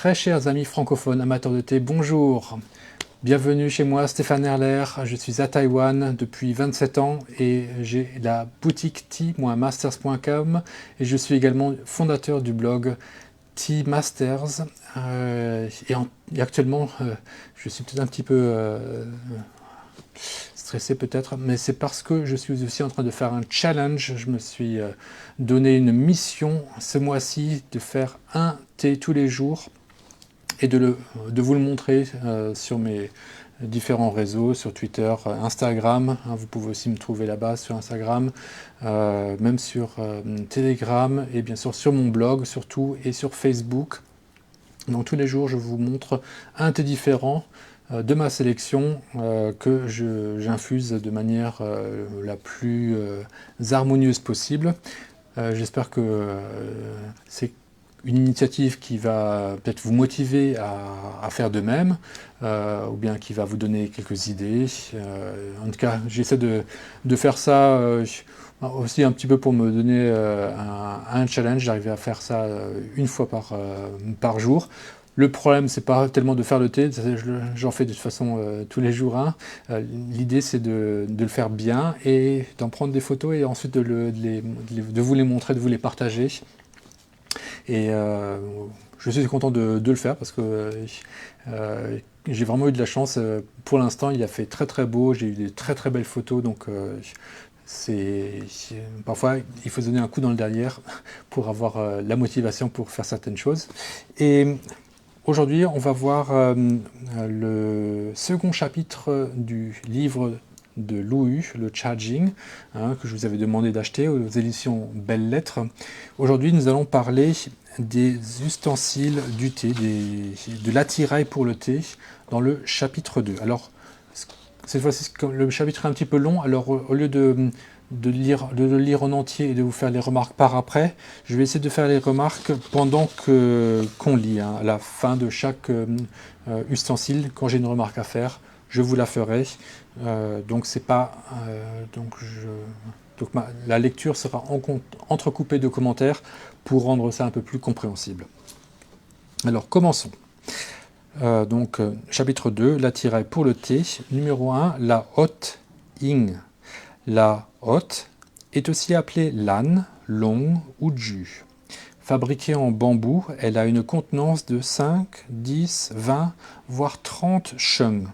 Très chers amis francophones, amateurs de thé, bonjour. Bienvenue chez moi, Stéphane Erler. Je suis à Taïwan depuis 27 ans et j'ai la boutique tea-masters.com et je suis également fondateur du blog Tea Masters. Et actuellement, je suis peut-être un petit peu stressé peut-être, mais c'est parce que je suis aussi en train de faire un challenge. Je me suis donné une mission ce mois-ci de faire un thé tous les jours et de vous le montrer sur mes différents réseaux, sur Twitter, Instagram. Vous pouvez aussi me trouver là-bas sur Instagram, même sur Telegram et bien sûr sur mon blog surtout et sur Facebook. Donc tous les jours, je vous montre un thé différent de ma sélection que j'infuse de manière la plus harmonieuse possible. J'espère que c'est une initiative qui va peut-être vous motiver à faire de même, ou bien qui va vous donner quelques idées. En tout cas, j'essaie de faire ça aussi un petit peu pour me donner un challenge. J'arrive à faire ça une fois par jour. Le problème, c'est pas tellement de faire le thé, j'en fais de toute façon tous les jours un. L'idée, c'est de le faire bien et d'en prendre des photos et ensuite de vous les montrer, de vous les partager. Et je suis content de le faire parce que j'ai vraiment eu de la chance. Pour l'instant, il a fait très très beau, j'ai eu des très très belles photos, donc parfois il faut se donner un coup dans le derrière pour avoir la motivation pour faire certaines choses. Et aujourd'hui, on va voir le second chapitre du livre de Lu Yu, le Charging, que je vous avais demandé d'acheter aux éditions Belles Lettres. Aujourd'hui, nous allons parler des ustensiles du thé, de l'attirail pour le thé, dans le chapitre 2. Alors, cette fois-ci, le chapitre est un petit peu long, alors au lieu de le lire en entier et de vous faire les remarques par après, je vais essayer de faire les remarques pendant qu'on lit, à la fin de chaque ustensile. Quand j'ai une remarque à faire, je vous la ferai. Donc c'est pas la lecture sera entrecoupée de commentaires pour rendre ça un peu plus compréhensible. Alors commençons. Chapitre 2, l'attirail pour le thé. Numéro 1, la hotte ing. La hotte est aussi appelée lan, long ou ju. Fabriquée en bambou, elle a une contenance de 5, 10, 20, voire 30 sheng.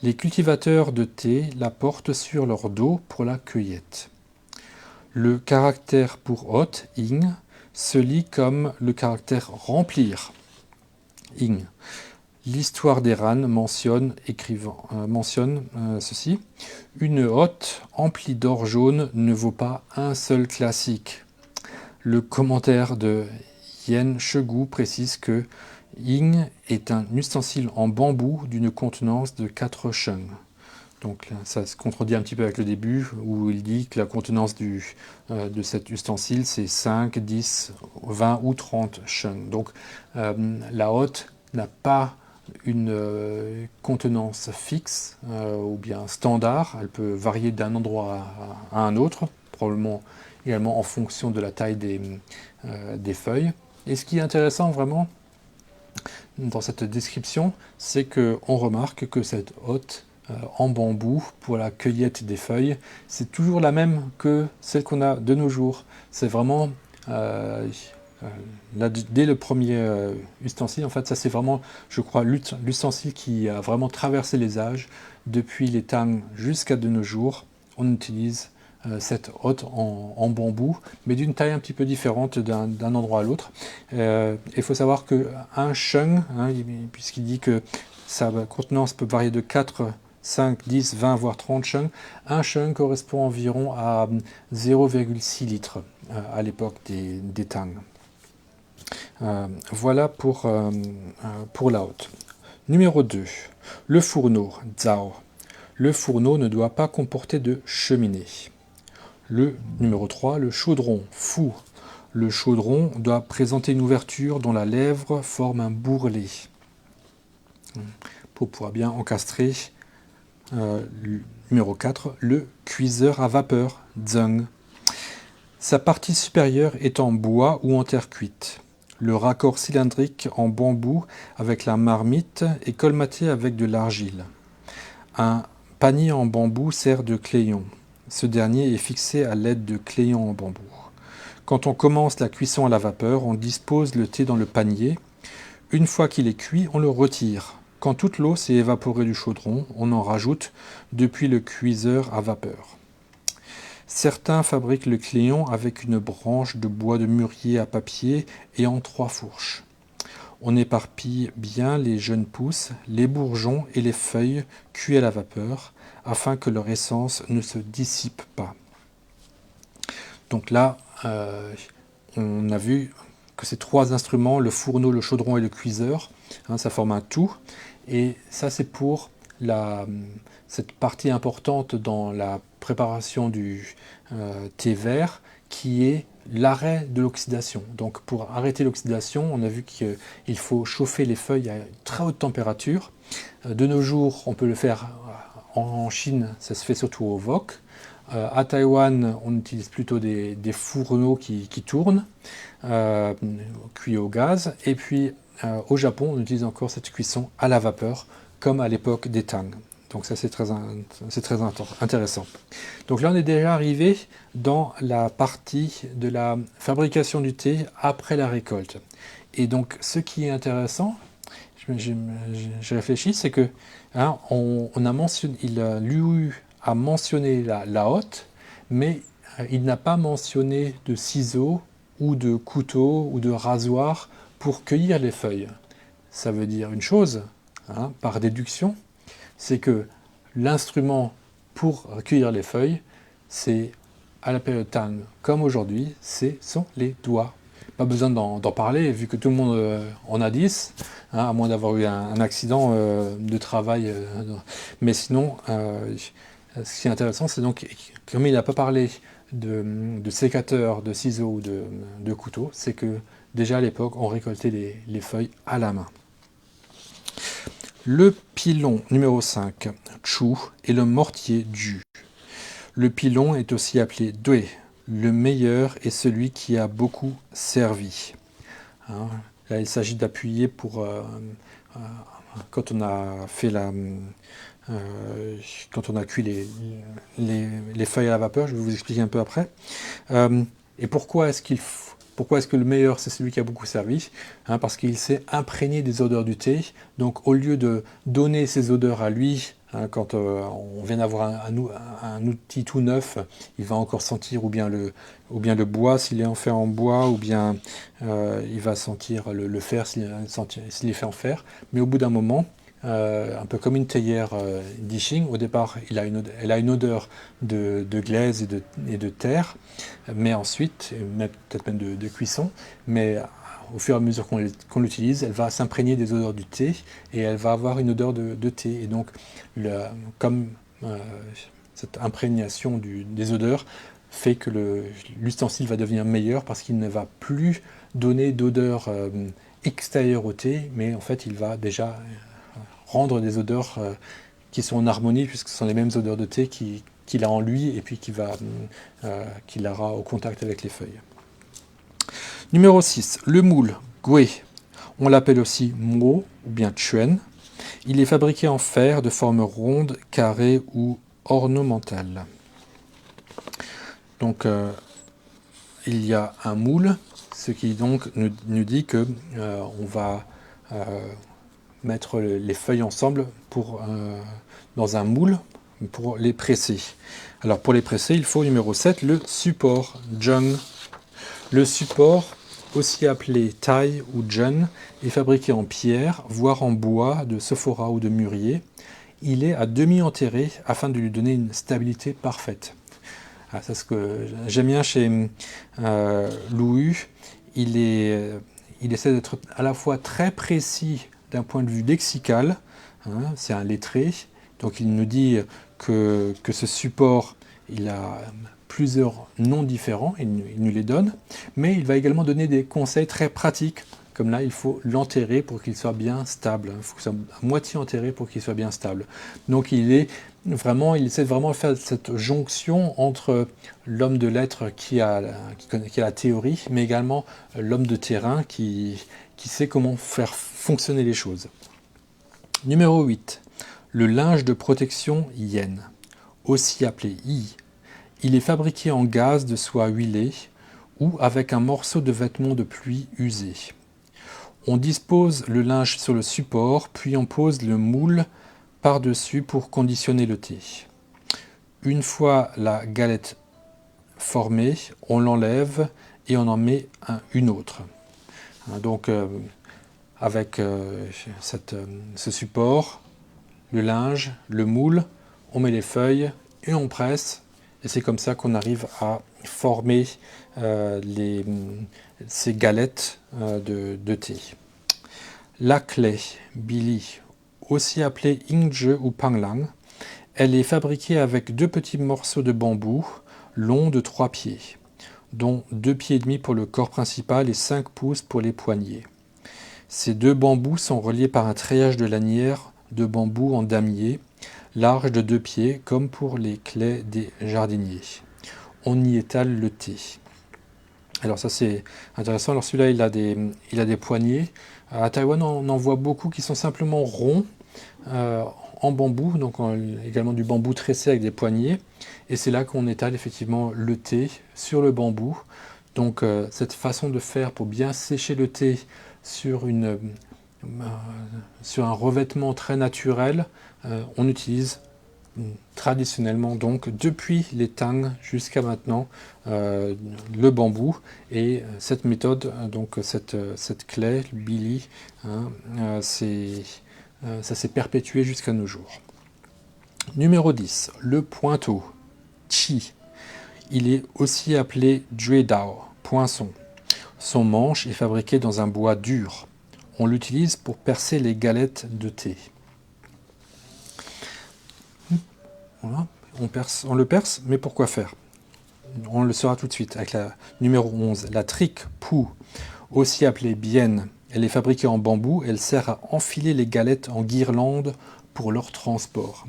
Les cultivateurs de thé la portent sur leur dos pour la cueillette. Le caractère pour hotte, ing, se lit comme le caractère remplir, ing. L'histoire des RAN mentionne ceci. Une hotte emplie d'or jaune ne vaut pas un seul classique. Le commentaire de Yen Shegu précise que Ying est un ustensile en bambou d'une contenance de 4 sheng. Donc ça se contredit un petit peu avec le début où il dit que la contenance de cet ustensile c'est 5, 10, 20 ou 30 sheng. Donc la hotte n'a pas une contenance fixe ou bien standard. Elle peut varier d'un endroit à un autre, probablement également en fonction de la taille des feuilles. Et ce qui est intéressant vraiment dans cette description, c'est qu'on remarque que cette hotte en bambou pour la cueillette des feuilles, c'est toujours la même que celle qu'on a de nos jours. C'est vraiment, là, dès le premier ustensile, en fait, ça c'est vraiment, je crois, l'ustensile qui a vraiment traversé les âges, depuis les Tang jusqu'à de nos jours. On utilise cette hotte en bambou, mais d'une taille un petit peu différente d'un endroit à l'autre. Il faut savoir qu'un sheng, puisqu'il dit que sa contenance peut varier de 4, 5, 10, 20, voire 30 sheng, un sheng correspond environ à 0,6 litres à l'époque des Tang. Voilà pour la hotte. Numéro 2, le fourneau, zao. Le fourneau ne doit pas comporter de cheminée. Le numéro 3, le chaudron, fou. Le chaudron doit présenter une ouverture dont la lèvre forme un bourrelet pour pouvoir bien encastrer. Numéro 4, le cuiseur à vapeur, zeng. Sa partie supérieure est en bois ou en terre cuite. Le raccord cylindrique en bambou avec la marmite est colmaté avec de l'argile. Un panier en bambou sert de cléon. Ce dernier est fixé à l'aide de cléons en bambou. Quand on commence la cuisson à la vapeur, on dispose le thé dans le panier. Une fois qu'il est cuit, on le retire. Quand toute l'eau s'est évaporée du chaudron, on en rajoute depuis le cuiseur à vapeur. Certains fabriquent le cléon avec une branche de bois de mûrier à papier et en 3 fourches. On éparpille bien les jeunes pousses, les bourgeons et les feuilles cuits à la vapeur, afin que leur essence ne se dissipe pas. Donc là, on a vu que ces 3 instruments, le fourneau, le chaudron et le cuiseur, ça forme un tout. Et ça, c'est pour cette partie importante dans la préparation du thé vert, qui est l'arrêt de l'oxydation. Donc pour arrêter l'oxydation, on a vu qu'il faut chauffer les feuilles à une très haute température. De nos jours, on peut le faire en Chine, ça se fait surtout au wok. À Taïwan, on utilise plutôt des fourneaux qui tournent, cuits au gaz. Et puis au Japon, on utilise encore cette cuisson à la vapeur, comme à l'époque des Tang. Donc ça, c'est très intéressant. Donc là, on est déjà arrivé dans la partie de la fabrication du thé après la récolte. Et donc, ce qui est intéressant, je réfléchis, c'est que Liu a mentionné la hotte, mais il n'a pas mentionné de ciseaux ou de couteau ou de rasoir pour cueillir les feuilles. Ça veut dire une chose, par déduction, c'est que l'instrument pour cueillir les feuilles, c'est à la période Tang, comme aujourd'hui, ce sont les doigts. Pas besoin d'en parler, vu que tout le monde en a 10, à moins d'avoir eu un accident de travail. Mais sinon, ce qui est intéressant, c'est donc, comme il n'a pas parlé de sécateur, de ciseaux ou de couteau, c'est que déjà à l'époque, on récoltait les feuilles à la main. Le pilon numéro 5, Chu, et le mortier Du. Le pilon est aussi appelé Dui. Le meilleur est celui qui a beaucoup servi. Là, il s'agit d'appuyer pour quand on a fait quand on a cuit les feuilles à la vapeur. Je vais vous expliquer un peu après. Et pourquoi est-ce que le meilleur, c'est celui qui a beaucoup servi? Parce qu'il s'est imprégné des odeurs du thé. Donc, au lieu de donner ces odeurs à lui, quand on vient d'avoir un outil tout neuf, il va encore sentir ou bien le bois s'il est en fait en bois, ou bien il va sentir le fer s'il est fait en fer. Mais au bout d'un moment, un peu comme une théière dishing, au départ, elle a une odeur de glaise et de terre, mais ensuite, peut-être même de cuisson, mais au fur et à mesure qu'on l'utilise, elle va s'imprégner des odeurs du thé et elle va avoir une odeur de thé. Et donc, comme cette imprégnation des odeurs fait que l'ustensile va devenir meilleur parce qu'il ne va plus donner d'odeur extérieure au thé, mais en fait, il va déjà rendre des odeurs qui sont en harmonie, puisque ce sont les mêmes odeurs de thé qu'il a en lui et puis qu'il aura au contact avec les feuilles. Numéro 6, le moule, Gui. On l'appelle aussi Mo ou bien Chuen. Il est fabriqué en fer de forme ronde, carrée ou ornementale. Donc, il y a un moule, ce qui donc nous dit que on va mettre les feuilles ensemble dans un moule pour les presser. Alors, pour les presser, il faut, numéro 7, le support, Jung. Le support, aussi appelé taille ou jun, est fabriqué en pierre, voire en bois de sophora ou de mûrier. Il est à demi enterré afin de lui donner une stabilité parfaite. C'est ce que j'aime bien chez Louhu. Il essaie d'être à la fois très précis d'un point de vue lexical, c'est un lettré, donc il nous dit que ce support, il a plusieurs noms différents, il nous les donne, mais il va également donner des conseils très pratiques comme là, il faut l'enterrer pour qu'il soit bien stable. Il faut que ça soit à moitié enterré pour qu'il soit bien stable. Donc il essaie vraiment de faire cette jonction entre l'homme de lettres qui a la théorie, mais également l'homme de terrain qui sait comment faire fonctionner les choses. Numéro 8. Le linge de protection yen, aussi appelé yi. Il est fabriqué en gaz de soie huilée ou avec un morceau de vêtement de pluie usé. On dispose le linge sur le support, puis on pose le moule par-dessus pour conditionner le thé. Une fois la galette formée, on l'enlève et on en met une autre. Donc avec ce support, le linge, le moule, on met les feuilles et on presse. Et c'est comme ça qu'on arrive à former ces galettes de thé. La clé Bili, aussi appelée Ingje ou Panglang, elle est fabriquée avec 2 petits morceaux de bambou longs de 3 pieds, dont 2 pieds et demi pour le corps principal et 5 pouces pour les poignets. Ces 2 bambous sont reliés par un treillage de lanière de bambou en damier, large de 2 pieds, comme pour les clés des jardiniers. On y étale le thé. Alors ça c'est intéressant. Alors celui-là il a des poignées. À Taïwan on en voit beaucoup qui sont simplement ronds en bambou, donc également du bambou tressé avec des poignées. Et c'est là qu'on étale effectivement le thé sur le bambou. Donc cette façon de faire pour bien sécher le thé sur un revêtement très naturel, on utilise traditionnellement, donc depuis les Tang jusqu'à maintenant, le bambou. Et cette méthode, donc cette clé, le Bili, ça s'est perpétué jusqu'à nos jours. Numéro 10, le pointeau, Chi. Il est aussi appelé Juedao, poinçon. Son manche est fabriqué dans un bois dur. On l'utilise pour percer les galettes de thé. Voilà. On le perce, mais pour quoi faire? On le saura tout de suite avec la numéro 11, la trique Pu, aussi appelée Bien. Elle est fabriquée en bambou, elle sert à enfiler les galettes en guirlande pour leur transport.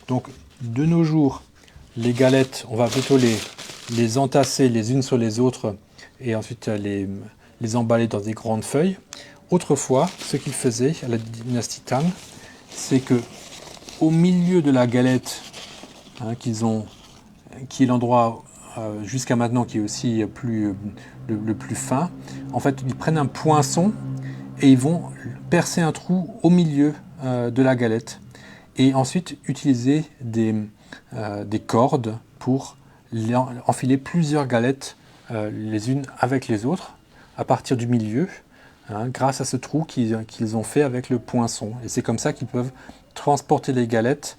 Donc de nos jours, les galettes, on va plutôt les entasser les unes sur les autres et ensuite les emballer dans des grandes feuilles. Autrefois, ce qu'ils faisaient à la dynastie Tang, c'est que au milieu de la galette, qui est l'endroit jusqu'à maintenant qui est aussi le plus fin, en fait ils prennent un poinçon et ils vont percer un trou au milieu de la galette et ensuite utiliser des cordes pour enfiler plusieurs galettes les unes avec les autres à partir du milieu, grâce à ce trou qu'ils ont fait avec le poinçon. Et c'est comme ça qu'ils peuvent transporter les galettes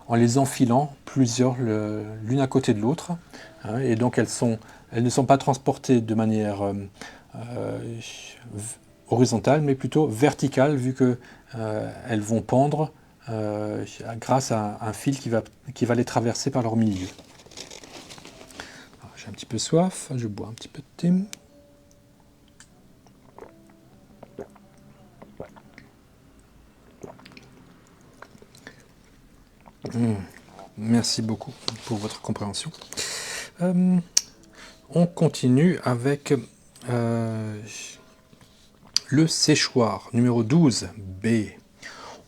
en les enfilant plusieurs l'une à côté de l'autre. Et donc elles ne sont pas transportées de manière horizontale, mais plutôt verticale, vu qu'elles vont pendre grâce à un fil qui va les traverser par leur milieu. J'ai un petit peu soif, je bois un petit peu de thé. Merci beaucoup pour votre compréhension. On continue avec le séchoir, numéro 12, B.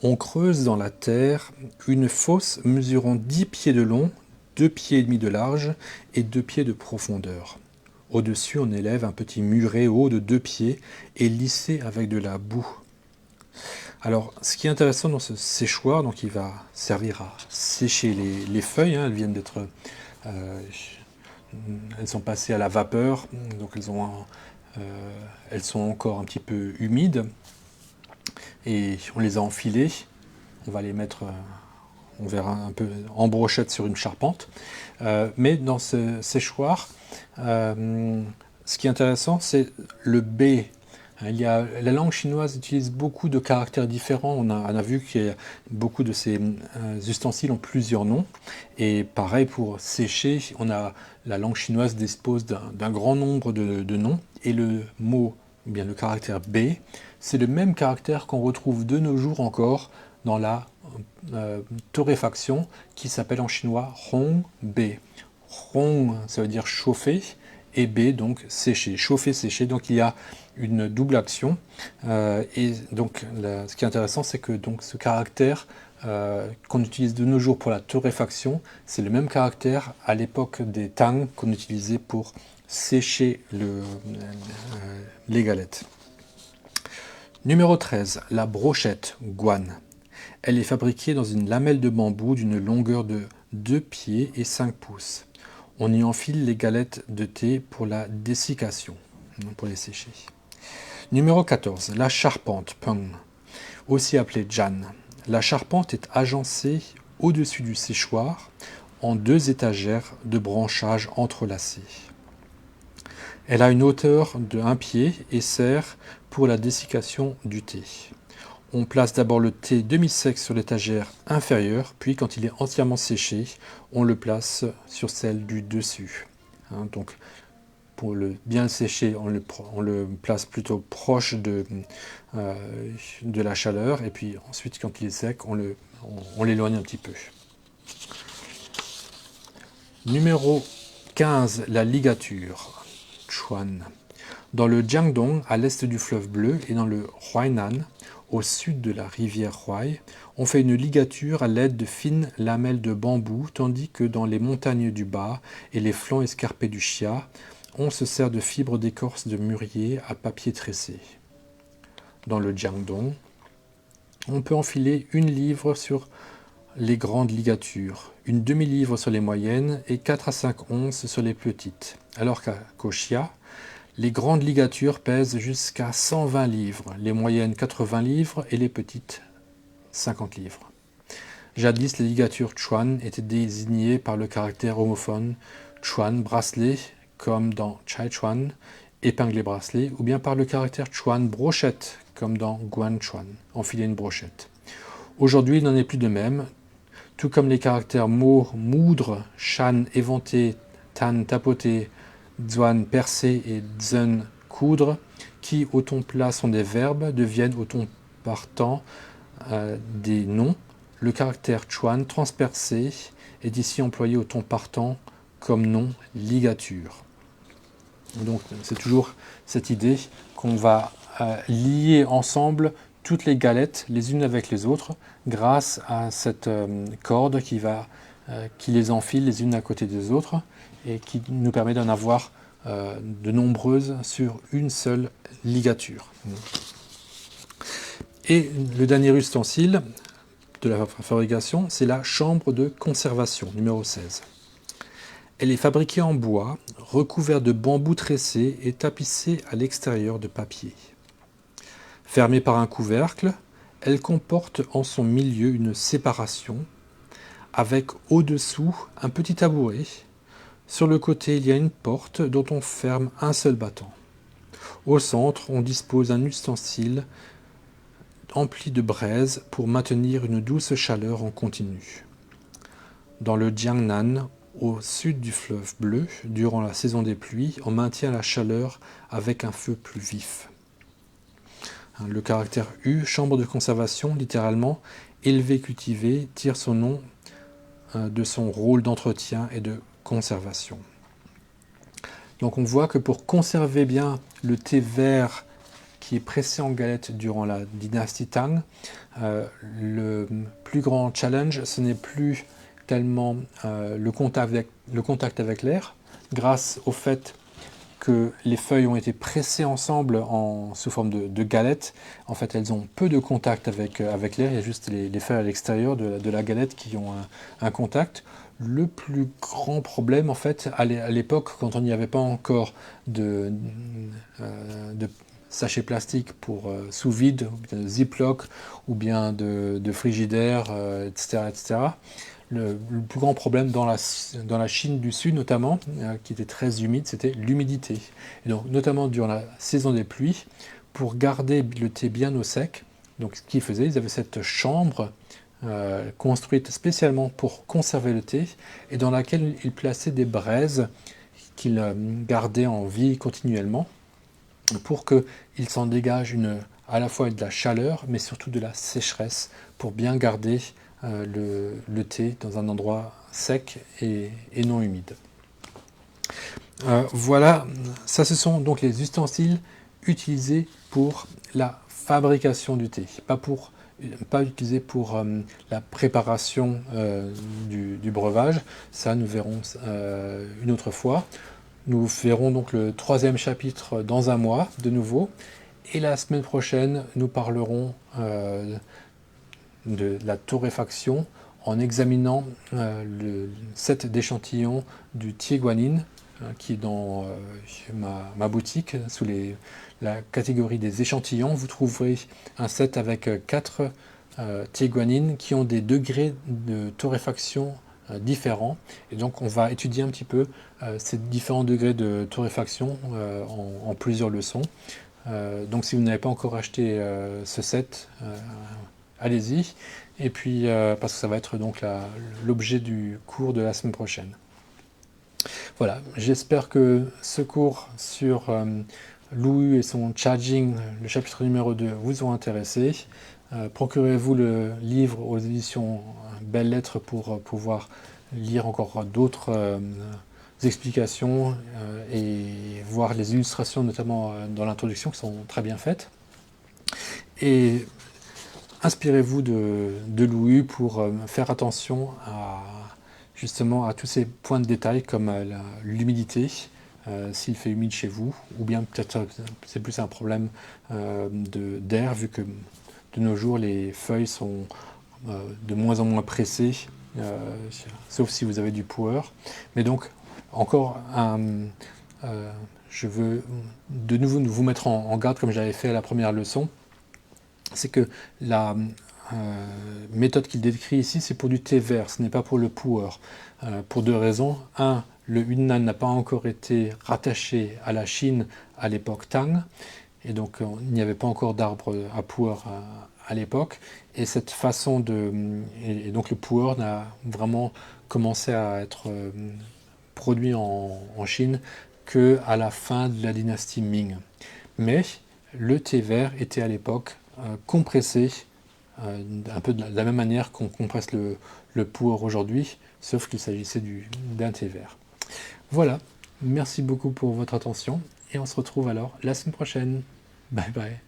On creuse dans la terre une fosse mesurant 10 pieds de long, 2 pieds et demi de large et 2 pieds de profondeur. Au-dessus, on élève un petit muret haut de 2 pieds et lissé avec de la boue. Alors, ce qui est intéressant dans ce séchoir, donc il va servir à sécher les feuilles, elles viennent d'être, elles sont passées à la vapeur, donc elles sont encore un petit peu humides, et on les a enfilées, on va les mettre, on verra un peu en brochette sur une charpente, mais dans ce séchoir, ce qui est intéressant, c'est le B. La langue chinoise utilise beaucoup de caractères différents. On a vu que beaucoup de ces ustensiles ont plusieurs noms. Et pareil pour sécher, la langue chinoise dispose d'un grand nombre de noms. Et le mot ou bien le caractère B, c'est le même caractère qu'on retrouve de nos jours encore dans la torréfaction qui s'appelle en chinois Hong B. Hong, ça veut dire chauffer, et B, donc sécher, chauffer, sécher. Donc il y a une double action. Et donc ce qui est intéressant, c'est que donc, ce caractère qu'on utilise de nos jours pour la torréfaction, c'est le même caractère à l'époque des Tang qu'on utilisait pour sécher les galettes. Numéro 13, la brochette guan. Elle est fabriquée dans une lamelle de bambou d'une longueur de 2 pieds et 5 pouces. On y enfile les galettes de thé pour la dessiccation, pour les sécher. Numéro 14, la charpente peng, aussi appelée jan. La charpente est agencée au-dessus du séchoir en 2 étagères de branchages entrelacés. Elle a une hauteur de 1 pied et sert pour la dessiccation du thé. On place d'abord le thé demi-sec sur l'étagère inférieure, puis quand il est entièrement séché, on le place sur celle du dessus. Donc pour bien le sécher, on le place plutôt proche de la chaleur, et puis ensuite quand il est sec, on l'éloigne un petit peu. Numéro 15, la ligature, chuan. Dans le Jiangdong, à l'est du fleuve Bleu, et dans le Huainan, au sud de la rivière Huai, on fait une ligature à l'aide de fines lamelles de bambou, tandis que dans les montagnes du Bas et les flancs escarpés du Xia, on se sert de fibres d'écorce de mûrier à papier tressé. Dans le Jiangdong, on peut enfiler 1 livre sur les grandes ligatures, une demi-livre sur les moyennes et 4 à 5 onces sur les petites, alors qu'au Xia, les grandes ligatures pèsent jusqu'à 120 livres, les moyennes 80 livres et les petites 50 livres. Jadis, les ligatures chuan étaient désignées par le caractère homophone chuan bracelet, comme dans chai chuan, épinglé bracelet, ou bien par le caractère chuan brochette, comme dans guan chuan, enfiler une brochette. Aujourd'hui, il n'en est plus de même, tout comme les caractères mo, moudre, shan, éventé, tan, tapoter, zuan, percer et zun, coudre, qui au ton plat sont des verbes, deviennent au ton partant des noms. Le caractère chuan transpercé est ici employé au ton partant comme nom ligature. Donc c'est toujours cette idée qu'on va lier ensemble toutes les galettes les unes avec les autres grâce à cette corde qui les enfile les unes à côté des autres et qui nous permet d'en avoir de nombreuses sur une seule ligature. Et le dernier ustensile de la fabrication, c'est la chambre de conservation, numéro 16. Elle est fabriquée en bois, recouverte de bambou tressé et tapissée à l'extérieur de papier. Fermée par un couvercle, elle comporte en son milieu une séparation, avec au-dessous un petit tabouret. Sur le côté, il y a une porte dont on ferme un seul battant. Au centre, on dispose d'un ustensile empli de braise pour maintenir une douce chaleur en continu. Dans le Jiangnan, au sud du fleuve Bleu, durant la saison des pluies, on maintient la chaleur avec un feu plus vif. Le caractère U, chambre de conservation, littéralement, élevé cultivé, tire son nom de son rôle d'entretien et de conservation. Donc on voit que pour conserver bien le thé vert qui est pressé en galette durant la dynastie Tang, le plus grand challenge, ce n'est plus tellement le contact avec l'air, grâce au fait que les feuilles ont été pressées ensemble sous forme de galettes. En fait, elles ont peu de contact avec l'air, il y a juste les feuilles à l'extérieur de la galette qui ont un contact. Le plus grand problème, en fait, à l'époque, quand on n'y avait pas encore de sachets plastiques pour sous vide, ou bien de ziploc, ou bien de frigidaire, etc. Le plus grand problème dans la Chine du Sud notamment, qui était très humide, c'était l'humidité. Et donc notamment durant la saison des pluies, pour garder le thé bien au sec, donc ce qu'ils faisaient, ils avaient cette chambre construite spécialement pour conserver le thé, et dans laquelle ils plaçaient des braises qu'ils gardaient en vie continuellement. pour qu'il s'en dégage à la fois de la chaleur, mais surtout de la sécheresse, pour bien garder le thé dans un endroit sec et non humide. Voilà, ça ce sont donc les ustensiles utilisés pour la fabrication du thé, pas utilisés pour la préparation du breuvage. Ça, nous verrons une autre fois. Nous verrons donc le 3e chapitre dans un mois de nouveau. Et la semaine prochaine, nous parlerons de la torréfaction en examinant le set d'échantillons du Thié Guanyin qui est dans ma boutique sous la catégorie des échantillons. Vous trouverez un set avec 4 Thié Guanyin qui ont des degrés de torréfaction différents. Et donc on va étudier un petit peu ces différents degrés de torréfaction en plusieurs leçons. Donc si vous n'avez pas encore acheté ce set, allez-y. Et puis parce que ça va être donc l'objet du cours de la semaine prochaine. Voilà, j'espère que ce cours sur Lu et son charging, le chapitre numéro 2, vous ont intéressé. Procurez-vous le livre aux éditions Belles Lettres pour pouvoir lire encore d'autres explications et voir les illustrations, notamment dans l'introduction, qui sont très bien faites. Et inspirez-vous de Louis pour faire attention justement à tous ces points de détail comme l'humidité, s'il fait humide chez vous, ou bien peut-être c'est plus un problème d'air, vu que de nos jours les feuilles sont de moins en moins pressées, sauf si vous avez du pour. Mais donc, encore je veux de nouveau vous mettre en garde comme j'avais fait à la première leçon. C'est que la méthode qu'il décrit ici, c'est pour du thé vert, ce n'est pas pour le pu'er. Pour 2 raisons. Un, le Yunnan n'a pas encore été rattaché à la Chine à l'époque Tang, et donc il n'y avait pas encore d'arbre à pu'er à l'époque. Et cette façon et donc le pu'er n'a vraiment commencé à être produit en Chine qu'à la fin de la dynastie Ming. Mais le thé vert était à l'époque compressé un peu de la même manière qu'on compresse le pu'er aujourd'hui, sauf qu'il s'agissait d'un thé vert. Voilà, merci beaucoup pour votre attention et on se retrouve alors la semaine prochaine. Bye bye.